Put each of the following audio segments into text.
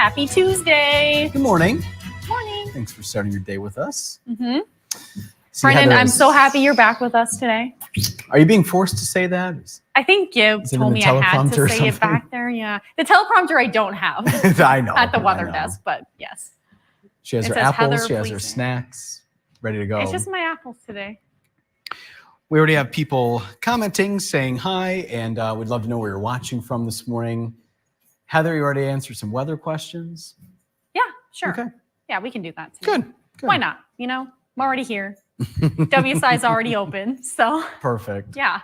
Happy Tuesday. Good morning. Morning. Thanks for starting your day with us. Brendan, I'm so happy you're back with us today. Are you being forced to say that? I think you told me I had to say it back there. Yeah. The teleprompter I don't have. I know. At the weather desk, but yes. She has her apples. She has her snacks ready to go. It's just my apples today. We already have people commenting, saying hi, and we'd love to know where you're watching from this morning. Heather, you already answered some weather questions? Yeah, sure. Okay. Yeah, we can do that today. Good. Why not? You know, I'm already here. WSI is already open, so. Perfect. Yeah.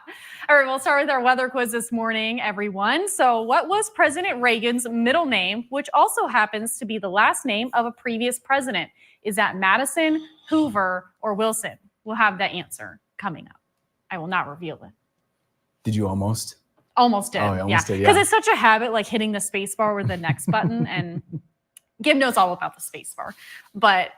All right, we'll start with our weather quiz this morning, everyone. So what was President Reagan's middle name, which also happens to be the last name of a previous president? Is that Madison, Hoover, or Wilson? We'll have that answer coming up. I will not reveal it. Did you almost? Almost did. Oh, I almost did, yeah. Because it's such a habit, like hitting the space bar with the next button, and Gib knows all about the space bar. But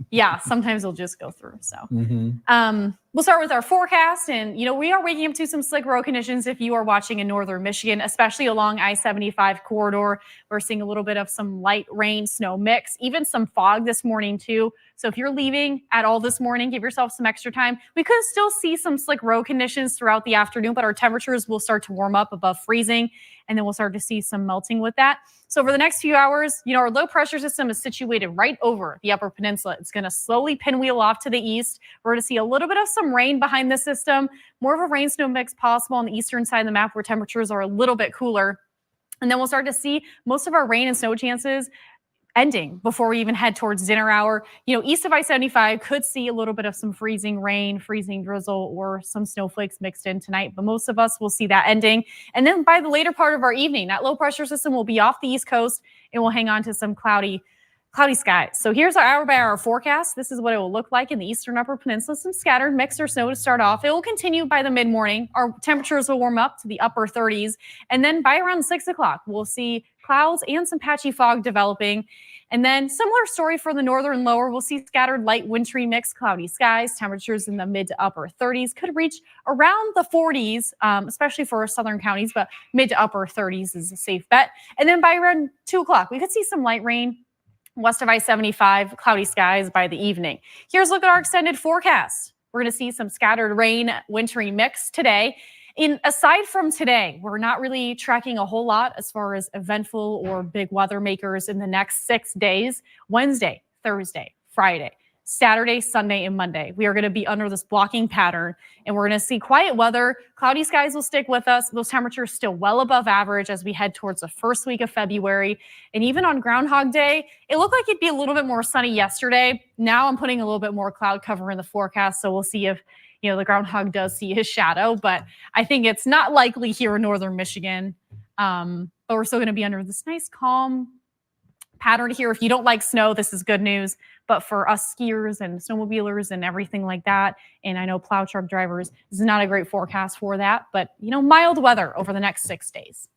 yeah, sometimes it'll just go through. So we'll start with our forecast. And, you know, we are waking up to some slick road conditions if you are watching in northern Michigan, especially along I-75 corridor. We're seeing a little bit of some light rain, snow mix, even some fog this morning too. So if you're leaving at all this morning, give yourself some extra time. We could still see some slick road conditions throughout the afternoon, but our temperatures will start to warm up above freezing, and then we'll start to see some melting with that. So over the next few hours, you know, our low pressure system is situated right over the Upper Peninsula. It's going to slowly pinwheel off to the east. We're going to see a little bit of some rain behind the system, more of a rain snow mix possible on the eastern side of the map where temperatures are a little bit cooler. And then we'll start to see most of our rain and snow chances ending before we even head towards dinner hour. You know, east of I-75 could see a little bit of some freezing rain, freezing drizzle, or some snowflakes mixed in tonight, but most of us will see that ending. And then by the later part of our evening, that low pressure system will be off the East Coast and we'll hang on to some cloudy skies. So here's our hour-by-hour forecast. This is what it will look like in the eastern Upper Peninsula. Some scattered mix or snow to start off. It will continue by the mid-morning. Our temperatures will warm up to the upper 30s. And then by around 6 o'clock, we'll see clouds and some patchy fog developing. And then similar story for the northern lower. We'll see scattered light wintry mix, cloudy skies. Temperatures in the mid to upper 30s could reach around the 40s, especially for southern counties, but mid to upper 30s is a safe bet. And then by around 2 o'clock, we could see some light rain west of I-75, cloudy skies by the evening. Here's a look at our extended forecast. We're going to see some scattered rain, wintry mix today. Aside from today, we're not really tracking a whole lot as far as eventful or big weather makers in the next 6 days. Wednesday, Thursday, Friday, Saturday, Sunday, and Monday. We are going to be under this blocking pattern, and we're going to see quiet weather. Cloudy skies will stick with us. Those temperatures still well above average as we head towards the first week of February. And even on Groundhog Day, it looked like it'd be a little bit more sunny yesterday. Now I'm putting a little bit more cloud cover in the forecast, so we'll see if, you know, the groundhog does see his shadow, but I think it's not likely here in northern Michigan. But we're still going to be under this nice calm pattern here. If you don't like snow, this is good news. But for us skiers and snowmobilers and everything like that, and I know plow truck drivers, this is not a great forecast for that. But, you know, mild weather over the next 6 days.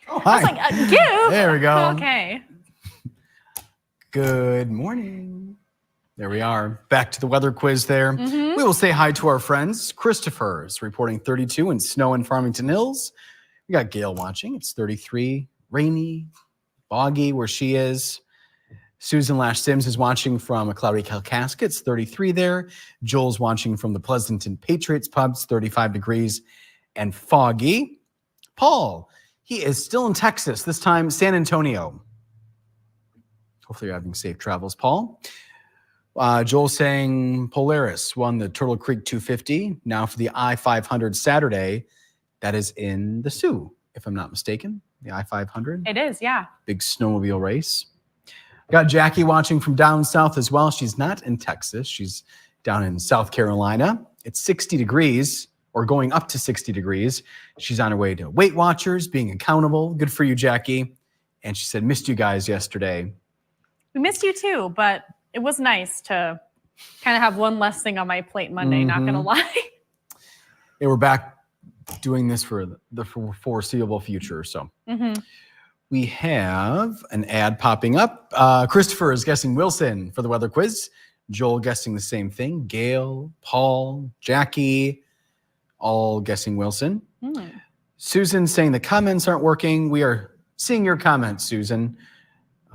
Oh, hi. I was like, Gib. There we go. Okay. Good morning. There we are. Back to the weather quiz there. We will say hi to our friends. Christopher is reporting 32 and snow in Farmington Hills. We got Gail watching. It's 33, rainy, foggy where she is. Susan Lash Sims is watching from a cloudy Kalkaska. It's 33 there. Joel's watching from the Pleasanton Patriots pub. It's 35 degrees and foggy. Paul, he is still in Texas, this time San Antonio. Hopefully you're having safe travels, Paul. Joel saying Polaris won the Turtle Creek 250. Now for the I-500 Saturday. That is in the Sioux, if I'm not mistaken. The I-500. It is, yeah. Big snowmobile race. Got Jackie watching from down south as well. She's not in Texas. She's down in South Carolina. It's 60 degrees, or going up to 60 degrees. She's on her way to Weight Watchers, being accountable. Good for you, Jackie. And she said, missed you guys yesterday. We missed you too, but it was nice to kind of have one less thing on my plate Monday, not going to lie. Yeah, we're back doing this for the foreseeable future. So we have an ad popping up. Christopher is guessing Wilson for the weather quiz. Joel guessing the same thing. Gail, Paul, Jackie, all guessing Wilson. Susan saying the comments aren't working. We are seeing your comments, Susan.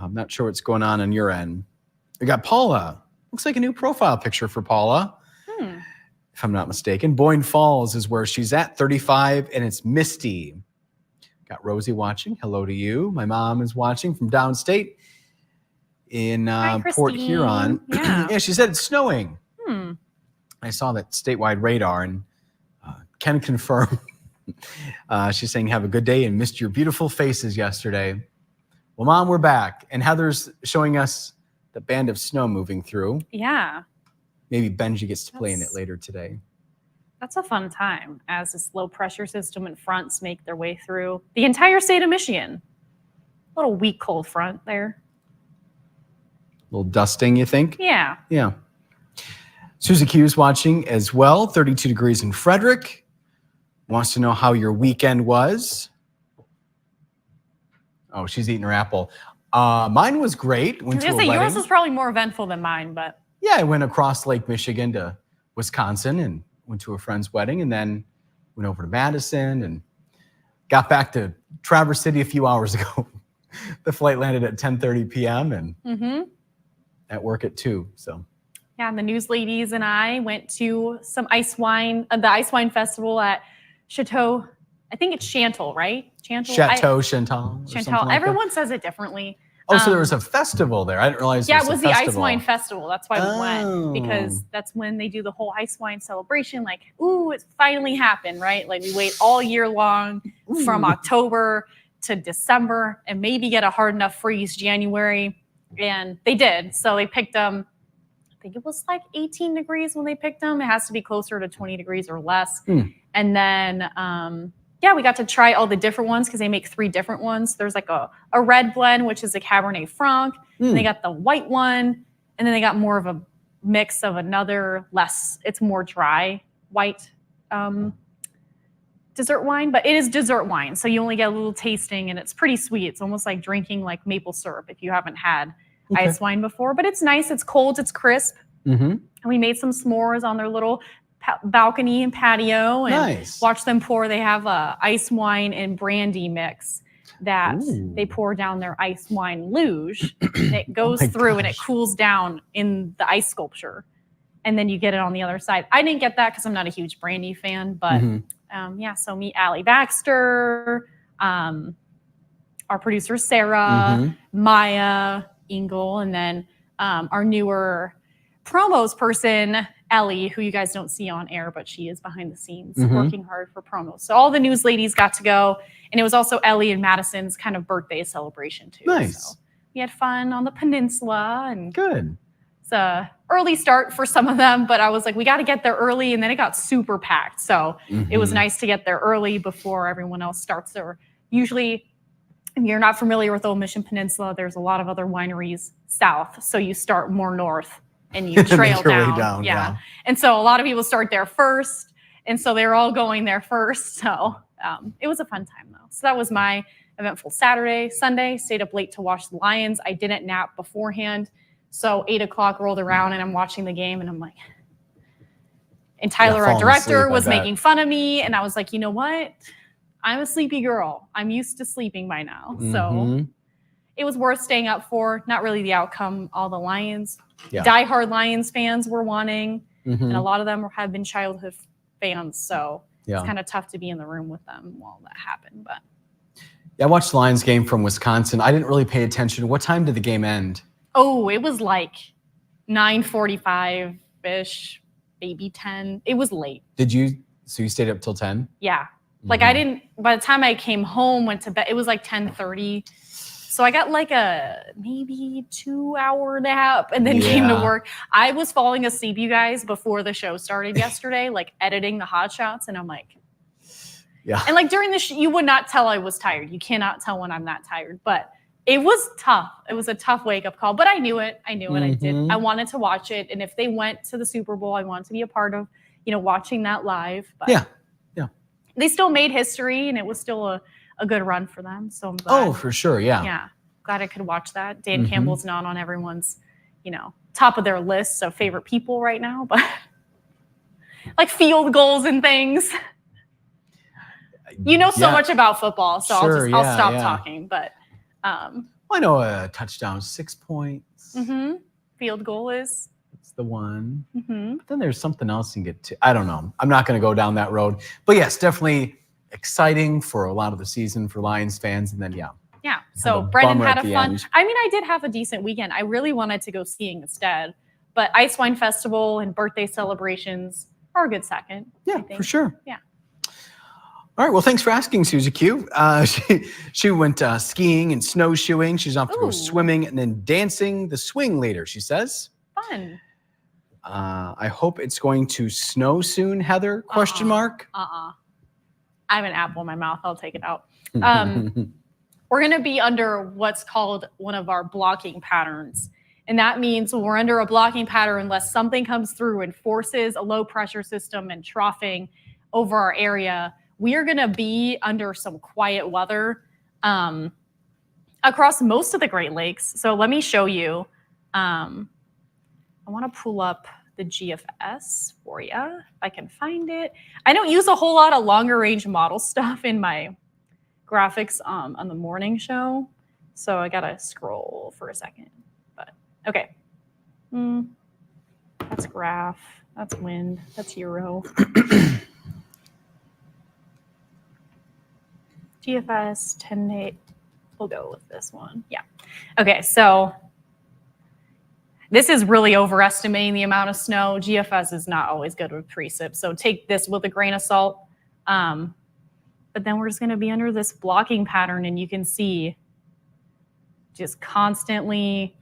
I'm not sure what's going on your end. We got Paula. Looks like a new profile picture for Paula. If I'm not mistaken. Boyne Falls is where she's at, 35, and it's misty. Got Rosie watching. Hello to you. My mom is watching from downstate in Port Huron. Yeah, she said it's snowing. I saw that statewide radar and can confirm. She's saying, have a good day and missed your beautiful faces yesterday. Well, Mom, we're back. And Heather's showing us the band of snow moving through. Yeah. Maybe Benji gets to play in it later today. That's a fun time as this low pressure system and fronts make their way through the entire state of Michigan. A little weak cold front there. A little dusting, you think? Yeah. Yeah. Susie Q's watching as well. 32 degrees in Frederick. Wants to know how your weekend was. Oh, she's eating her apple. Mine was great. Went to a wedding. Yours was probably more eventful than mine, but. Yeah, I went across Lake Michigan to Wisconsin and went to a friend's wedding, and then went over to Madison and got back to Traverse City a few hours ago. The flight landed at 10:30 p.m. and at work at 2. So. Yeah, and the news ladies and I went to some ice wine, the Ice Wine Festival at Chateau. I think it's Chantal, right? Chantal. Chantal. Chantal. Everyone says it differently. Oh, so there was a festival there. I didn't realize. Yeah, it was the Ice Wine Festival. That's why we went, because Oh. that's when they do the whole ice wine celebration. Like, ooh, it finally happened, right? Like we wait all year long from October to December and maybe get a hard enough freeze January. And they did. So they picked them. I think it was like 18 degrees when they picked them. It has to be closer to 20 degrees or less. And then, yeah, we got to try all the different ones because they make 3 different ones. There's like a red blend, which is a Cabernet Franc. And they got the white one. And then they got more of a mix of another it's more dry white dessert wine. But it is dessert wine. So you only get a little tasting and it's pretty sweet. It's almost like drinking like maple syrup if you haven't had ice wine before. But it's nice. It's cold. It's crisp. And we made some s'mores on their little balcony and patio and watch them pour. They have a ice wine and brandy mix that they pour down their ice wine luge. And it goes through and it cools down in the ice sculpture. And then you get it on the other side. I didn't get that because I'm not a huge brandy fan, but yeah, so meet Allie Baxter, our producer Sarah, Maya, Ingle, and then our newer promos person, Ellie, who you guys don't see on air, but she is behind the scenes working hard for promos. So all the news ladies got to go. And it was also Ellie and Madison's kind of birthday celebration too. Nice. So we had fun on the peninsula. And good. It's an early start for some of them, but I was like, we got to get there early. And then it got super packed. So it was nice to get there early before everyone else starts there. Usually, if you're not familiar with Old Mission Peninsula, there's a lot of other wineries south. So you start more north and you trail down. Yeah. And so a lot of people start there first. And so they're all going there first. So it was a fun time though. So that was my eventful Saturday. Sunday, stayed up late to watch the Lions. I didn't nap beforehand. So 8 o'clock rolled around and I'm watching the game and I'm like, and Tyler, our director, was making fun of me. And I was like, you know what? I'm a sleepy girl. I'm used to sleeping by now. So it was worth staying up for. Not really the outcome. All the Lions, diehard Lions fans were wanting. And a lot of them have been childhood fans. So it's kind of tough to be in the room with them while that happened. But yeah, I watched the Lions game from Wisconsin. I didn't really pay attention. What time did the game end? Oh, it was like 9:45-ish, maybe 10. It was late. So you stayed up till 10? Yeah. Like I didn't, by the time I came home, went to bed, it was like 10:30. So I got like a maybe 2-hour nap and then came to work. I was falling asleep, you guys, before the show started yesterday, like editing the hot shots. And I'm like, and like during the you would not tell I was tired. You cannot tell when I'm not tired, but it was tough. It was a tough wake up call, but I knew it. I did. I wanted to watch it. And if they went to the Super Bowl, I wanted to be a part of, watching that live. But they still made history and it was still a good run for them. So I'm glad. Oh, for sure. Yeah. Yeah. Glad I could watch that. Dan Campbell's not on everyone's, top of their list of favorite people right now, but like field goals and things. You know so Yeah. much about football, so Sure, I'll yeah, stop yeah. talking. But Well, I know a touchdown, 6 points. field goal is. That's the one. But then there's something else you can get to. I don't know. I'm not going to go down that road. But yes, definitely exciting for a lot of the season for Lions fans. And then, yeah. Yeah. a So Brendan bummer had at a the fun. end. I mean, I did have a decent weekend. I really wanted to go skiing instead, but Ice Wine Festival and birthday celebrations are a good second. I Yeah, think. for sure. Yeah. All right. Well, thanks for asking, Susie Q. She went skiing and snowshoeing. She's off to go Ooh. swimming and then dancing the swing later, she says. Fun. I hope it's going to snow soon, Heather? Question mark. I have an apple in my mouth. I'll take it out. We're going to be under what's called one of our blocking patterns. And that means we're under a blocking pattern unless something comes through and forces a low pressure system and troughing over our area. We are going to be under some quiet weather across most of the Great Lakes. So let me show you. I want to pull up the GFS for you if I can find it. I don't use a whole lot of longer range model stuff in my graphics on the morning show. So I got to scroll for a second. But okay. That's graph. That's wind. That's euro. GFS 10-8. We'll go with this one. Yeah. Okay, so this is really overestimating the amount of snow. GFS is not always good with precip, so take this with a grain of salt. But then we're just going to be under this blocking pattern, and you can see just constantly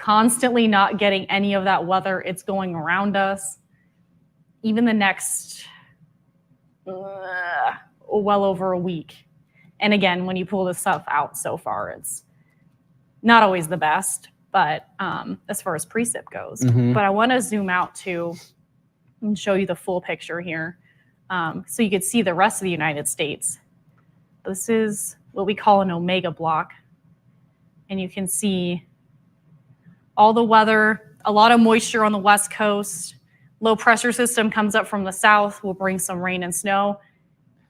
not getting any of that weather. It's going around us. Even the next well over a week. And again, when you pull this stuff out so far, it's not always the best, but as far as precip goes. But I want to zoom out too and show you the full picture here. So you could see the rest of the United States. This is what we call an omega block. And you can see all the weather, a lot of moisture on the West Coast. Low pressure system comes up from the south, will bring some rain and snow.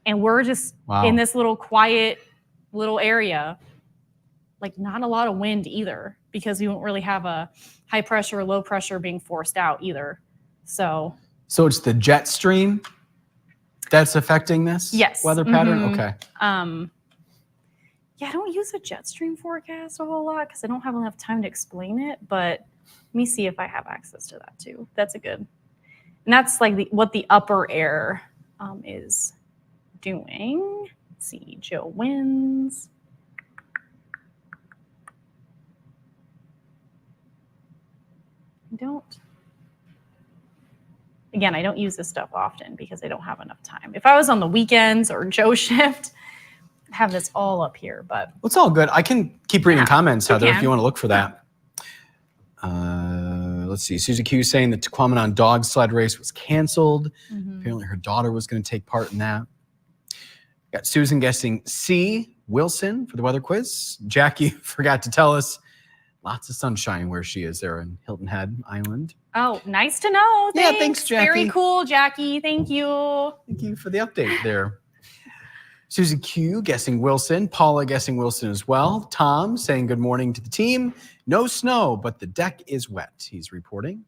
And we're just in this little quiet little area, like not a lot of wind either, because we won't really have a high pressure or low pressure being forced out either. So it's the jet stream that's affecting this weather pattern? Okay. Yeah, I don't use a jet stream forecast a whole lot because I don't have enough time to explain it, but let me see if I have access to that too. That's a good, and that's like what the upper air is doing. Let's see, Joe wins. I don't use this stuff often because I don't have enough time. If I was on the weekends or Joe shift, I'd have this all up here, but. Well, it's all good. I can keep reading comments, Heather, if you want to look for that. Let's see. Susie Q saying the Tequamanon dog sled race was canceled. Apparently her daughter was going to take part in that. Got Susan guessing C, Wilson, for the weather quiz. Jackie forgot to tell us lots of sunshine where she is there in Hilton Head Island. Oh, nice to know. Thanks. Yeah, thanks, Jackie. Very cool, Jackie. Thank you. Thank you for the update there. Susie Q guessing Wilson. Paula guessing Wilson as well. Tom saying good morning to the team. No snow, but the deck is wet, he's reporting.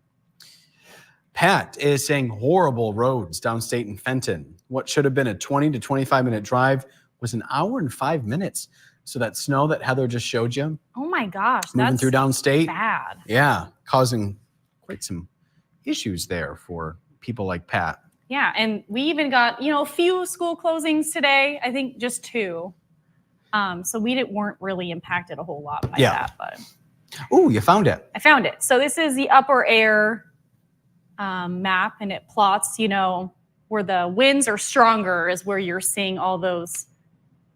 Pat is saying horrible roads downstate in Fenton. What should have been a 20 to 25 minute drive was an hour and 5 minutes. So that snow that Heather just showed you. Oh my gosh. Moving through downstate. Bad. Yeah. Causing quite some issues there for people like Pat. Yeah. And we even got, a few school closings today. I think just 2. So we weren't really impacted a whole lot by that. But oh, you found it. I found it. So this is the upper air map, and it plots, where the winds are stronger is where you're seeing all those,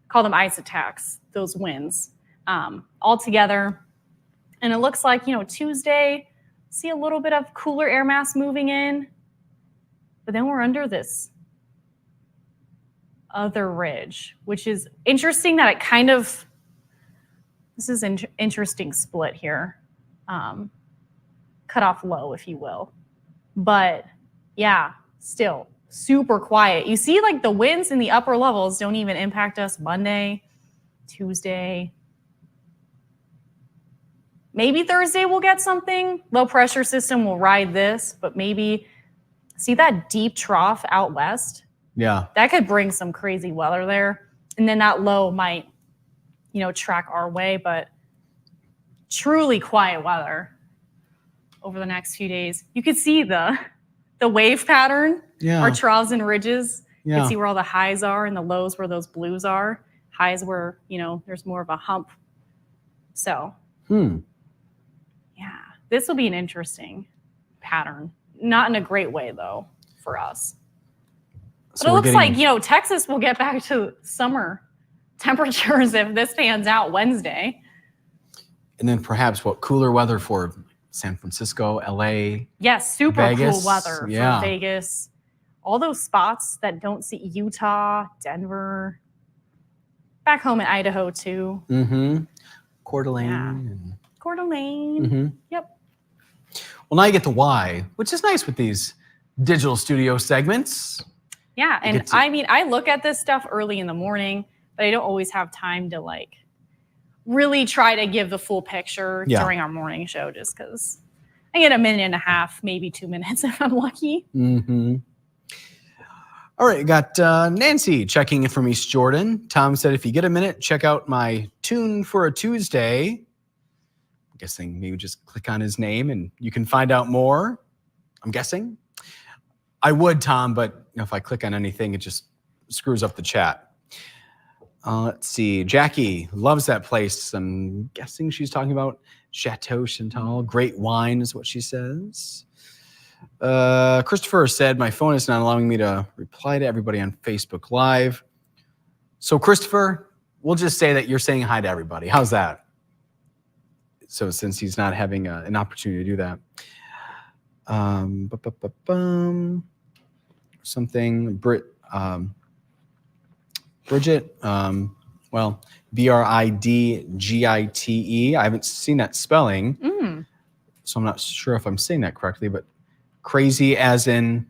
call them ice attacks, those winds all together. And it looks like, Tuesday, see a little bit of cooler air mass moving in, but then we're under this other ridge, which is interesting that it kind of, this is an interesting split here. Cut off low, if you will. But yeah, still super quiet. You see, like the winds in the upper levels don't even impact us Monday, Tuesday. Maybe Thursday we'll get something. Low pressure system will ride this, but maybe see that deep trough out west? Yeah. That could bring some crazy weather there. And then that low might, track our way, but truly quiet weather over the next few days. You could see the wave pattern, our troughs and ridges. You can see where all the highs are and the lows where those blues are. Highs where, there's more of a hump. So, yeah, this will be an interesting pattern. Not in a great way, though, for us. But so it looks like, Texas will get back to summer temperatures if this pans out Wednesday. And then perhaps cooler weather for San Francisco, LA. Yes, super Vegas. cool weather for Vegas. All those spots that don't see Utah, Denver, back home in Idaho too. Coeur d'Alene. Yeah. Coeur d'Alene. Yep. Well, now you get the why, which is nice with these digital studio segments. Yeah, and I look at this stuff early in the morning, but I don't always have time to really try to give the full picture during our morning show just because I get a minute and a half, maybe 2 minutes if I'm lucky. All right, got Nancy checking in from East Jordan. Tom said, if you get a minute, check out my tune for a Tuesday. I'm guessing maybe just click on his name and you can find out more. I'm guessing. I would, Tom, but if I click on anything, it just screws up the chat. Let's see. Jackie loves that place. I'm guessing she's talking about Chateau Chantal. Great wine is what she says. Christopher said, my phone is not allowing me to reply to everybody on Facebook Live. So, Christopher, we'll just say that you're saying hi to everybody. How's that? So, since he's not having an opportunity to do that. Something. Bridget, Bridgite. I haven't seen that spelling, so I'm not sure if I'm saying that correctly, but crazy as in,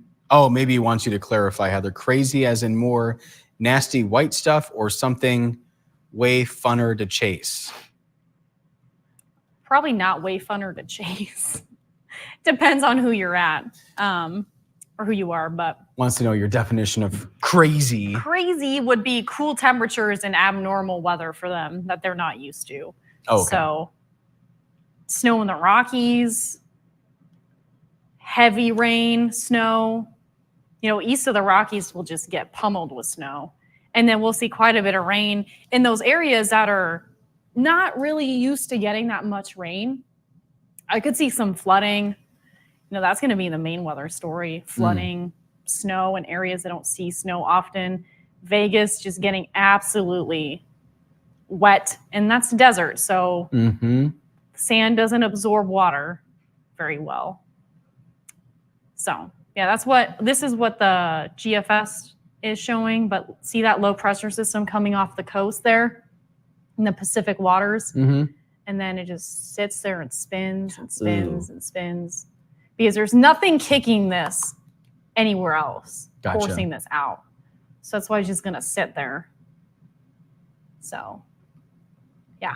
maybe he wants you to clarify, Heather. Crazy as in more nasty white stuff or something way funner to chase? Probably not way funner to chase. Depends on who you're at. Or who you are, but wants to know your definition of crazy. Crazy would be cool temperatures and abnormal weather for them that they're not used to. Oh, okay. So, snow in the Rockies, heavy rain, snow. East of the Rockies will just get pummeled with snow. And then we'll see quite a bit of rain in those areas that are not really used to getting that much rain. I could see some flooding. That's going to be the main weather story. Flooding, snow in areas that don't see snow often. Vegas just getting absolutely wet. And that's desert. So sand doesn't absorb water very well. So, yeah, this is what the GFS is showing. But see that low pressure system coming off the coast there in the Pacific waters? And then it just sits there and spins and spins and spins. Because there's nothing kicking this anywhere else, forcing this out. So that's why it's just going to sit there. So, yeah.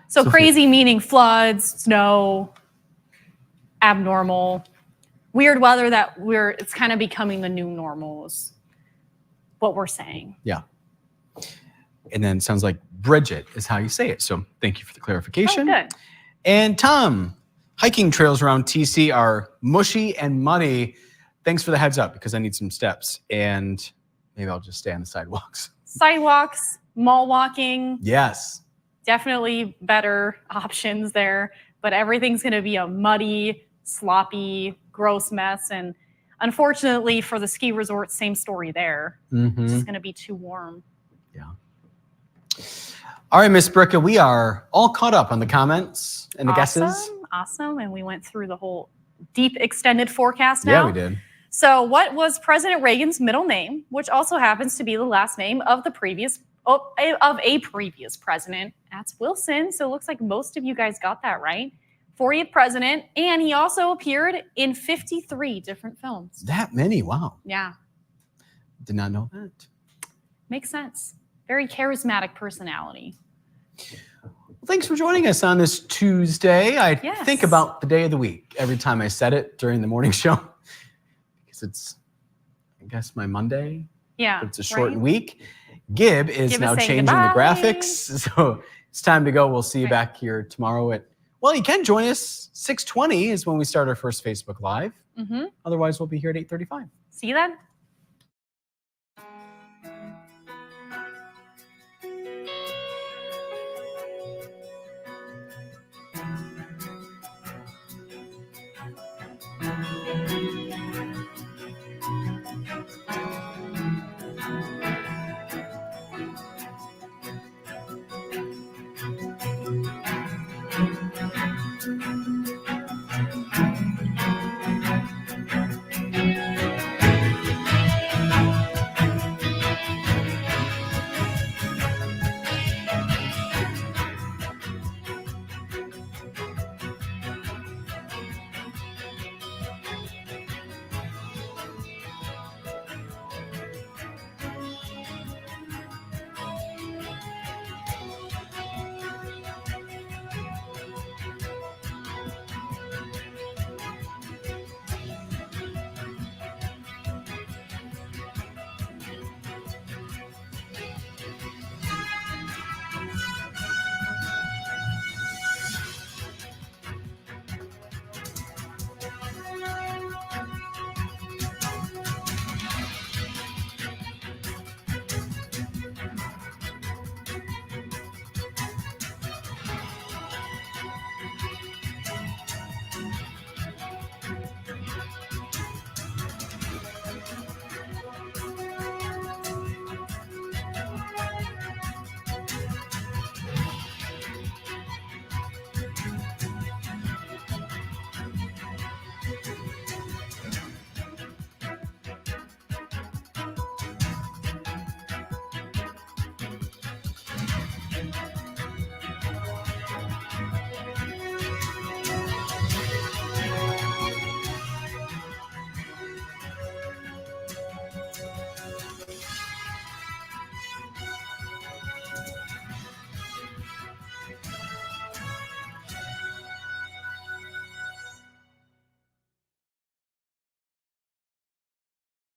So crazy meaning floods, snow, abnormal, weird weather it's kind of becoming the new normal is what we're saying. Yeah. And then it sounds like Bridget is how you say it. So thank you for the clarification. Oh, good. And Tom, hiking trails around TC are mushy and muddy. Thanks for the heads up because I need some steps and maybe I'll just stay on the sidewalks. Sidewalks, mall walking. Yes. Definitely better options there, but everything's going to be a muddy, sloppy, gross mess. And unfortunately for the ski resorts, same story there. It's just going to be too warm. Yeah. All right, Miss Bricca, we are all caught up on the comments and the guesses. Awesome. And we went through the whole deep extended forecast now. Yeah, we did. So what was President Reagan's middle name, which also happens to be the last name of a previous president? That's Wilson. So it looks like most of you guys got that right. 40th president, and he also appeared in 53 different films. That many? Wow. Yeah. Did not know that. Makes sense. Very charismatic personality. Thanks for joining us on this Tuesday. I Yes. think about the day of the week every time I said it during the morning show because it's, I guess, my Monday. Yeah. But it's a shortened week. Gib is Gib is now saying changing goodbye. the graphics. So it's time to go. We'll see you Okay. back here tomorrow at, well, you can join us. 6:20 is when we start our first Facebook Live. Mm-hmm. Otherwise, we'll be here at 8:35. See you then.